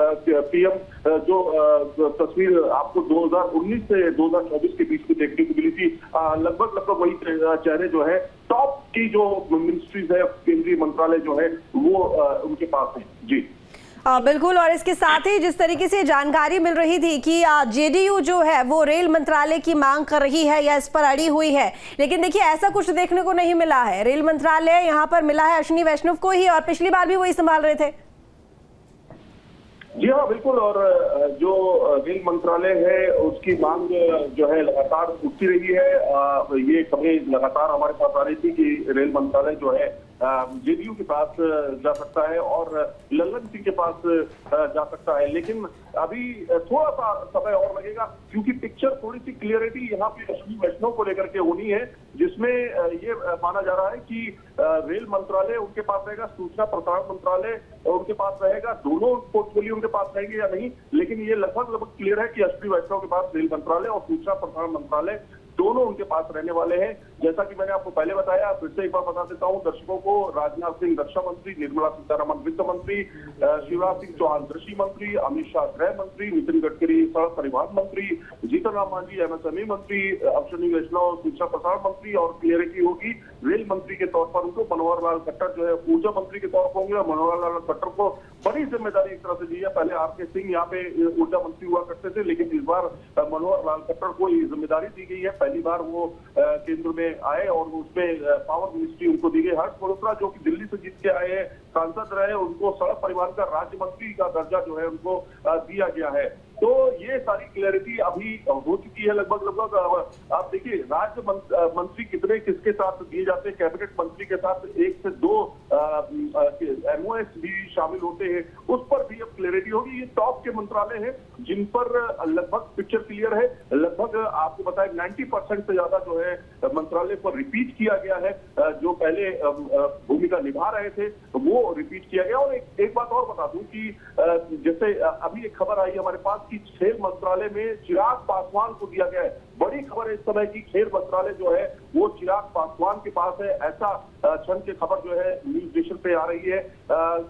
PM जो तस्वीर आपको 2019 से 2024 के बीच में देखने को मिली थी, लगभग वही चेहरे जो है टॉप की जो मिनिस्ट्रीज है, केंद्रीय मंत्रालय जो है वो उनके पास है। जी बिल्कुल। और इसके साथ ही जिस तरीके से जानकारी मिल रही थी कि जेडीयू जो है वो रेल मंत्रालय की मांग कर रही है या इस पर अड़ी हुई है, लेकिन देखिए ऐसा कुछ देखने को नहीं मिला है। रेल मंत्रालय यहाँ पर मिला है अश्विनी वैष्णव को ही, और पिछली बार भी वही संभाल रहे थे। जी हाँ, बिल्कुल। और जो रेल मंत्रालय है उसकी मांग जो है लगातार उठती रही है। ये खबरें लगातार हमारे पास आ रही थी कि रेल मंत्रालय जो है जेडीयू के पास जा सकता है और लल्लन सिंह के पास जा सकता है, लेकिन अभी थोड़ा सा समय और लगेगा, क्योंकि पिक्चर थोड़ी सी क्लियरिटी यहाँ पे अश्विनी वैष्णव को लेकर के होनी है, जिसमें ये माना जा रहा है कि रेल मंत्रालय उनके पास रहेगा, सूचना प्रसारण मंत्रालय उनके पास रहेगा, दोनों पोर्टफोलियो उनके पास रहेंगे या नहीं, लेकिन ये लगभग क्लियर है कि अश्विनी वैष्णव के पास रेल मंत्रालय और सूचना प्रसारण मंत्रालय दोनों उनके पास रहने वाले हैं। जैसा कि मैंने आपको पहले बताया, फिर से एक बार बता देता हूं दर्शकों को, राजनाथ सिंह रक्षा मंत्री, निर्मला सीतारमण वित्त मंत्री, शिवराज सिंह चौहान कृषि मंत्री, अमित शाह गृह मंत्री, नितिन गडकरी सड़क परिवहन मंत्री, जीतन राम मांझी एमएसएमई मंत्री, अश्विनी वैष्णव सूचना प्रसारण मंत्री, और क्लियरिटी होगी रेल मंत्री के तौर पर उनको मनोहर लाल खट्टर जो है ऊर्जा मंत्री के तौर पर होंगे। और मनोहर लाल खट्टर को बड़ी जिम्मेदारी एक तरह से दी है। पहले आरके सिंह यहाँ पे ऊर्जा मंत्री हुआ करते थे, लेकिन इस बार मनोहर लाल खट्टर को ये जिम्मेदारी दी गई है। पहली बार वो केंद्र में आए और उसमें पावर मिनिस्ट्री उनको दी गई। हर्ष मल्होत्रा जो कि दिल्ली से जीत के आए हैं, सांसद रहे, उनको सड़क परिवहन का राज्य मंत्री का दर्जा जो है उनको दिया गया है। तो ये सारी क्लैरिटी अभी हो चुकी है लगभग। आप देखिए राज्य मंत्री कितने किसके साथ दिए जाते हैं, कैबिनेट मंत्री के साथ 1 से 2 एमओएस भी शामिल होते हैं, उस पर भी अब क्लैरिटी होगी। ये टॉप के मंत्रालय हैं जिन पर लगभग पिक्चर क्लियर है। लगभग आपको बताएं 90% से ज्यादा जो है मंत्रालय पर रिपीट किया गया है। जो पहले भूमिका निभा रहे थे वो रिपीट किया गया। और एक बात और बता दूं कि जैसे अभी एक खबर आई हमारे पास कि खेल मंत्रालय में चिराग पासवान को दिया गया है। बड़ी खबर है इस समय की खेल मंत्रालय जो है वो चिराग पासवान के पास है, ऐसा क्षण की खबर जो है न्यूज नेशन पे आ रही है।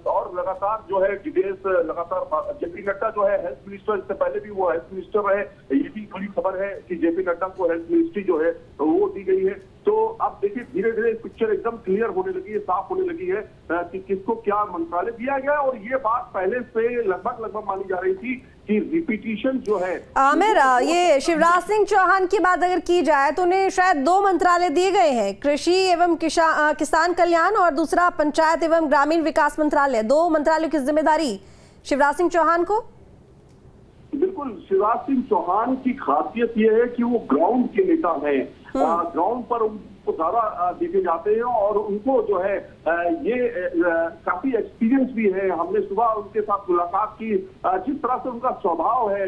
और लगातार जो है डिटेल्स लगातार जेपी नड्डा जो है हेल्थ मिनिस्टर, इससे पहले भी वो हेल्थ मिनिस्टर रहे, ये भी बड़ी खबर है कि जेपी नड्डा को हेल्थ मिनिस्ट्री जो है वो दी गई है। तो अब देखिए धीरे धीरे पिक्चर एकदम क्लियर होने लगी है, साफ होने लगी है कि किसको क्या मंत्रालय दिया गया। और ये बात पहले से लगभग मानी जा रही थी कि रिपीटिशन जो है। आमिर, ये शिवराज सिंह चौहान की बात अगर की जाए तो उन्हें शायद 2 मंत्रालय दिए गए हैं, कृषि एवं किसान कल्याण और दूसरा पंचायत एवं ग्रामीण विकास मंत्रालय। 2 मंत्रालयों की जिम्मेदारी शिवराज सिंह चौहान को। बिल्कुल, शिवराज सिंह चौहान की खासियत यह है कि वो ग्राउंड के नेता हैं। ग्राउंड पर उनको ज्यादा देखे जाते हैं और उनको जो है ये काफी एक्सपीरियंस भी है। हमने सुबह उनके साथ मुलाकात की, जिस तरह से उनका स्वभाव है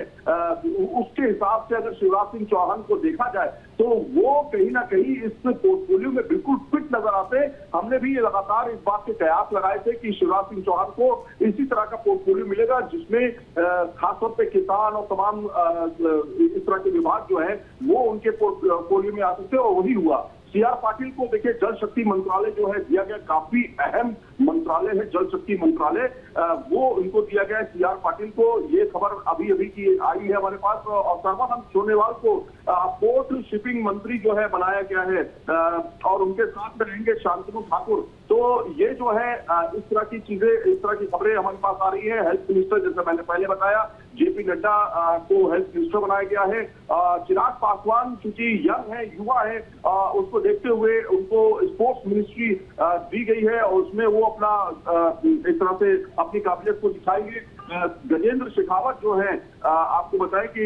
उसके हिसाब से अगर शिवराज सिंह चौहान को देखा जाए तो वो कहीं ना कहीं इस पोर्टफोलियो में बिल्कुल फिट नजर आते हैं। हमने भी लगातार इस बात के कयास लगाए थे कि शिवराज सिंह चौहान को इसी तरह का पोर्टफोलियो मिलेगा जिसमें खासतौर पे किसान और तमाम इस तरह के विभाग जो है वो उनके पोर्टफोलियो में आ सकते हैं, और वही हुआ। सीआर पाटिल को देखिए जल शक्ति मंत्रालय जो है दिया गया, काफी अहम मंत्रालय है जल शक्ति मंत्रालय, वो उनको दिया गया है सीआर पाटिल को। ये खबर अभी की आई है हमारे पास। और सर्बानंद सोनोवाल को पोर्ट शिपिंग मंत्री जो है बनाया गया है, और उनके साथ में रहेंगे शांतनु ठाकुर। तो ये जो है इस तरह की चीजें, इस तरह की खबरें हमारे पास आ रही है। हेल्थ मिनिस्टर जैसे मैंने पहले बताया, जेपी नड्डा को हेल्थ मिनिस्टर बनाया गया है। चिराग पासवान चूंकि यंग है, युवा है, उसको देखते हुए उनको स्पोर्ट्स मिनिस्ट्री दी गई है और उसमें वो अपना इस तरह से अपनी काबिलियत को दिखाएंगे। गजेंद्र शेखावत जो है आपको बताएं कि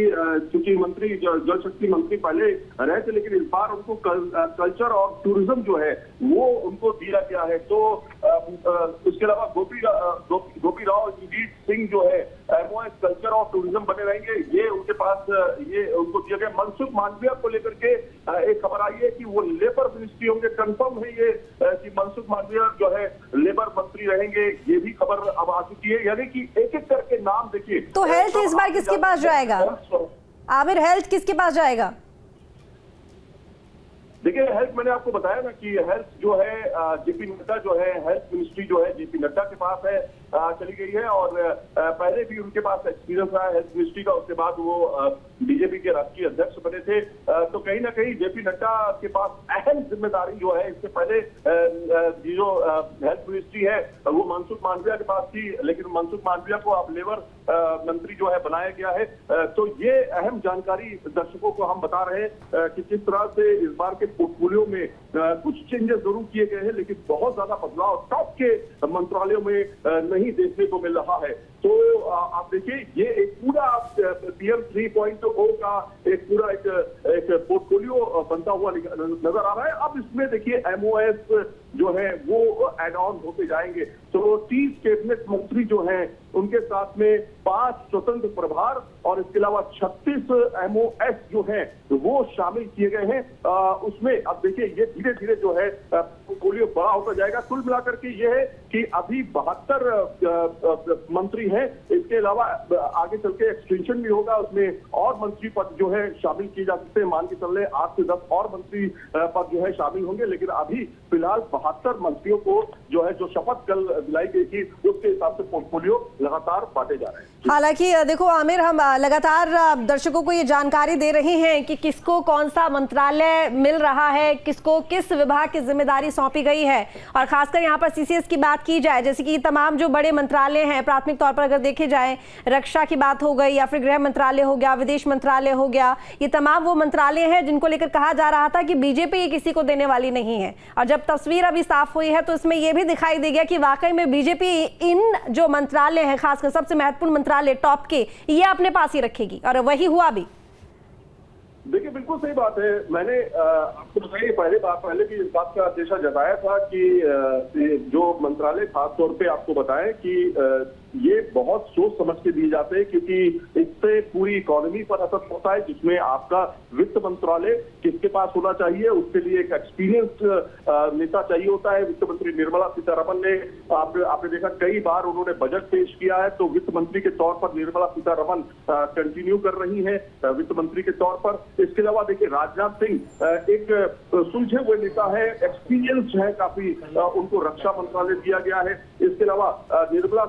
चूंकि मंत्री जल शक्ति मंत्री पहले रहे थे, लेकिन इस बार उनको कल्चर और टूरिज्म जो है वो उनको दिया गया है। तो उसके अलावा गोपी राव इंजीत सिंह जो है एमओएस कल्चर और टूरिज्म बने रहेंगे, ये उनके पास ये उनको दिया गया। मनसुख मांडविया को लेकर के एक खबर आई है कि वो लेबर मिनिस्ट्री होंगे। कंफर्म है ये कि मनसुख मांडविया जो है लेबर मंत्री रहेंगे, ये भी खबर अब आ चुकी है। यानी कि एक एक करके नाम देखिए। तो हेल्थ इस बार किसके पास जाएगा आमिर? हेल्थ किसके पास जाएगा? देखिए हेल्थ मैंने आपको बताया ना कि हेल्थ जो है जेपी नड्डा जो है हेल्थ मिनिस्ट्री जो है जेपी नड्डा के पास है। चली गई है। और पहले भी उनके पास एक्सपीरियंस रहा है हेल्थ मिनिस्ट्री का, उसके बाद वो बीजेपी के राष्ट्रीय अध्यक्ष बने थे। तो कहीं ना कहीं जेपी नड्डा के पास अहम जिम्मेदारी जो है, इससे पहले जो हेल्थ मिनिस्ट्री है वो मनसुख मांडविया के पास थी, लेकिन मनसुख मांडविया को अब लेबर मंत्री जो है बनाया गया है। तो ये अहम जानकारी दर्शकों को हम बता रहे हैं कि किस तरह से इस बार के पोर्टफोलियो में कुछ चेंजेस जरूर किए गए हैं, लेकिन बहुत ज्यादा बदलाव टॉप के मंत्रालयों में नहीं देखने को मिल रहा है। तो आप देखिए, ये एक पूरा PM 3.0 का एक पूरा एक पोर्टफोलियो बनता हुआ नजर आ रहा है। अब इसमें देखिए MOS जो है वो एड ऑन होते जाएंगे। तो 30 कैबिनेट मंत्री जो हैं उनके साथ में 5 स्वतंत्र प्रभार और इसके अलावा 36 MOS जो हैं वो शामिल किए गए हैं उसमें। अब देखिए, ये धीरे धीरे जो है पोर्टफोलियो बड़ा होता जाएगा। कुल मिलाकर के ये है कि अभी 72 मंत्री हैं, इसके अलावा आगे चल के एक्सटेंशन भी होगा, उसमें और मंत्री पद जो है शामिल किए जा सकते हैं। मान के चल रहे 8 से 10 और मंत्री पद जो है शामिल होंगे, लेकिन अभी फिलहाल 72 मंत्रियों को जो है जो शपथ कल दिलाई गई थी उसके हिसाब से पोर्टफोलियो लगातार बांटे जा रहे हैं। हालांकि देखो आमिर, हम लगातार दर्शकों को ये जानकारी दे रहे हैं कि किसको कौन सा मंत्रालय मिल रहा है, किसको किस विभाग की जिम्मेदारी सौंपी गई है। और खासकर यहाँ पर CCS की बात की जाए, जैसे कि तमाम जो बड़े मंत्रालय हैं, प्राथमिक तौर पर अगर देखे जाए, रक्षा की बात हो गई या फिर गृह मंत्रालय हो गया, विदेश मंत्रालय हो गया, ये तमाम वो मंत्रालय हैं जिनको लेकर कहा जा रहा था कि बीजेपी ये किसी को देने वाली नहीं है। और जब तस्वीर अभी साफ हुई है तो इसमें यह भी दिखाई दे गया कि वाकई में बीजेपी इन जो मंत्रालय हैं, खासकर सबसे महत्वपूर्ण मंत्रालय टॉप के, ये अपने पास ही रखेगी, और वही हुआ भी। देखिए, बिल्कुल सही बात है। मैंने आपको बताइए पहले भी इस बात का अंदेशा जताया था कि जो मंत्रालय खास तौर पे आपको बताएं कि ये बहुत सोच समझ के दिए जाते हैं, क्योंकि इससे पूरी इकोनॉमी पर असर होता है, जिसमें आपका वित्त मंत्रालय किसके पास होना चाहिए, उसके लिए एक एक्सपीरियंस नेता चाहिए होता है। वित्त मंत्री निर्मला सीतारमण ने आपने देखा कई बार उन्होंने बजट पेश किया है, तो वित्त मंत्री के तौर पर निर्मला सीतारमण कंटिन्यू कर रही है वित्त मंत्री के तौर पर। इसके अलावा देखिए, राजनाथ सिंह एक सुलझे हुए नेता है, एक्सपीरियंस है काफी, उनको रक्षा मंत्रालय दिया गया है। इसके अलावा निर्मला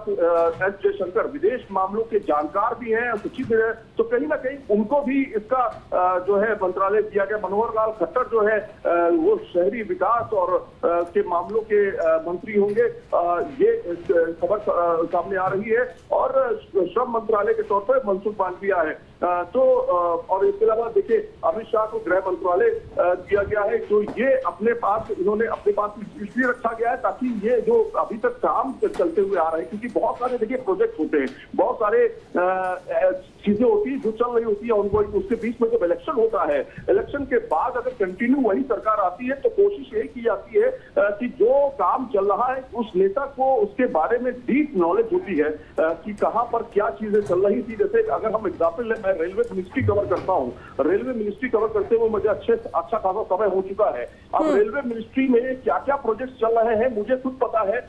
एस जयशंकर विदेश मामलों के जानकार भी हैं, सचिव हैं, तो कहीं ना कहीं उनको भी इसका जो है मंत्रालय दिया गया। मनोहर लाल खट्टर जो है वो शहरी विकास और के मामलों के मंत्री होंगे, ये खबर सामने आ रही है। और श्रम मंत्रालय के तौर पर मनसुख मांडविया है। तो और इसके अलावा देखिए, अमित शाह को गृह मंत्रालय दिया गया है। तो ये इन्होंने अपने पास इसलिए रखा गया है ताकि ये जो अभी तक काम चलते हुए आ रहे हैं, क्योंकि बहुत सारे देखिए प्रोजेक्ट होते हैं, बहुत सारे चीजें होती है जो चल रही होती है ऑनगोइंग, उसके बीच में जब इलेक्शन होता है, इलेक्शन के बाद अगर कंटिन्यू वही सरकार आती है तो कोशिश यही की जाती है कि जो काम चल रहा है उस नेता को उसके बारे में डीप नॉलेज होती है कि कहां पर क्या चीजें चल रही थी। जैसे अगर हम एग्जाम्पल लें, मैं रेलवे मिनिस्ट्री कवर करता हूं, रेलवे मिनिस्ट्री कवर करते हुए मुझे अच्छा खासा समय हो चुका है। अब रेलवे मिनिस्ट्री में क्या क्या प्रोजेक्ट चल रहे हैं मुझे खुद पता है।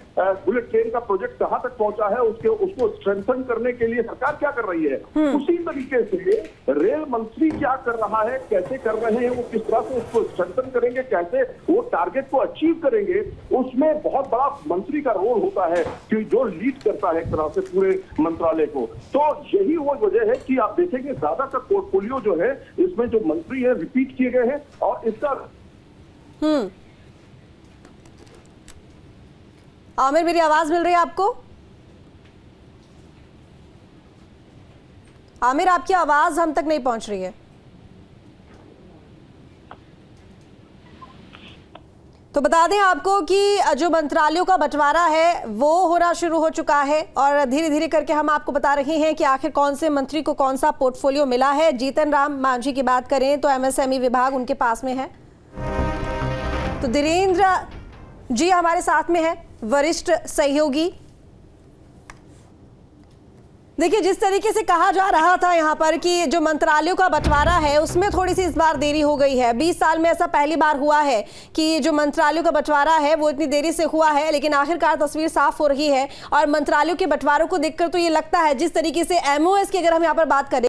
बुलेट ट्रेन का प्रोजेक्ट कहां तक पहुंचा है, उसको स्ट्रेंथन करने के लिए सरकार क्या कर रही है, उसी तरीके से रेल मंत्री क्या कर रहा है, कैसे कर रहे हैं, वो किस तरह से उसको स्ट्रेंथन करेंगे, कैसे वो टारगेट को अचीव करेंगे, उसमें बहुत बड़ा मंत्री का रोल होता है कि जो लीड करता है एक तरह से पूरे मंत्रालय को। तो यही वो वजह है कि आप देखेंगे ज्यादातर पोर्टफोलियो जो है इसमें जो मंत्री है रिपीट किए गए हैं। और इसका आमिर, मेरी आवाज मिल रही है आपको? आमिर, आपकी आवाज हम तक नहीं पहुंच रही है। तो बता दें आपको कि जो मंत्रालयों का बंटवारा है वो होना शुरू हो चुका है, और धीरे धीरे करके हम आपको बता रहे हैं कि आखिर कौन से मंत्री को कौन सा पोर्टफोलियो मिला है। जीतन राम मांझी की बात करें तो MSME विभाग उनके पास में है। तो धीरेन्द्र जी हमारे साथ में है, वरिष्ठ सहयोगी। देखिए, जिस तरीके से कहा जा रहा था यहाँ पर कि जो मंत्रालयों का बंटवारा है उसमें थोड़ी सी इस बार देरी हो गई है। 20 साल में ऐसा पहली बार हुआ है कि जो मंत्रालयों का बंटवारा है वो इतनी देरी से हुआ है, लेकिन आखिरकार तस्वीर साफ हो रही है। और मंत्रालयों के बंटवारों को देखकर तो ये लगता है, जिस तरीके से MOS की अगर हम यहाँ पर बात करें